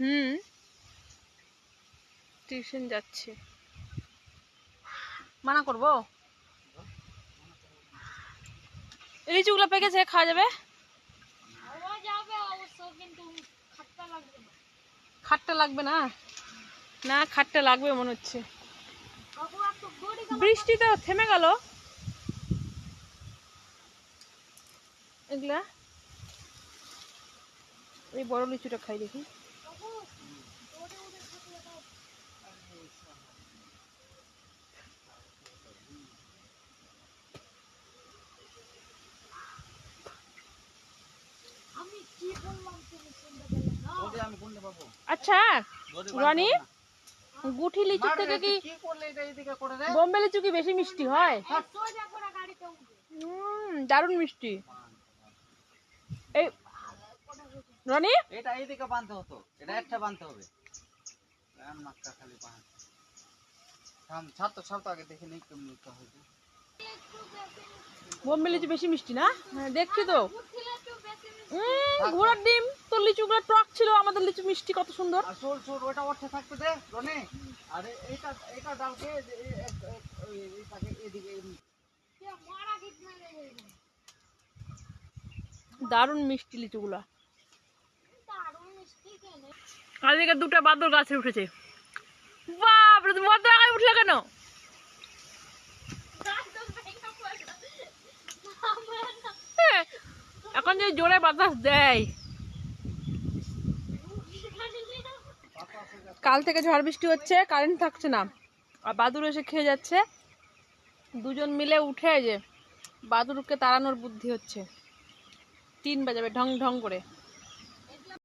হুম, tuition যাচ্ছে। মানা করবো? লিচুগুলো পেকেছে, খাওয়া যাবে? খাট্টা লাগবে না? না, খাট্টা লাগবে মনে হচ্ছে। বৃষ্টি তো থেমে গেল। এগুলা এই বড় লিচুটা খাই দেখি। আচ্ছা রনি, গুঠি লিচু থেকে কি বোম্বে লিচু কি বেশি মিষ্টি হয়? দারুণ মিষ্টি। এই রনি, এটা এইদিকে বাঁধতে হতো, এটা একটা বাঁধতে হবে। নাকটা খালি বাঁধ। ছাড় তো আগে দেখে নেই কেমন হয়েছে। বোম্বে লিচু বেশি মিষ্টি না? হ্যাঁ দেখছি তো। ঘোড়ার ডিম, তোর লিচুগুলো টক ছিল, আমাদের লিচু মিষ্টি কত সুন্দর। সোর ওটা ওঠে থাকতে দে রনি। আরে এইটা ডালকে এইটাকে এদিকে দারুণ মিষ্টি লিচুগুলা। আর এদিকে দুটো বাদর গাছে উঠেছে। বাপরে, তুমি বাদর গায়ে উঠলে কেন? এখন যে জোরে বাতাস দেয়। কাল থেকে ঝড় বৃষ্টি হচ্ছে, কারেন্ট থাকছে না, আর বাদুর এসে খেয়ে যাচ্ছে। দুজন মিলে উঠে যে বাদুরকে তাড়ানোর বুদ্ধি হচ্ছে। 3 বাজাবে ঢং ঢং করে।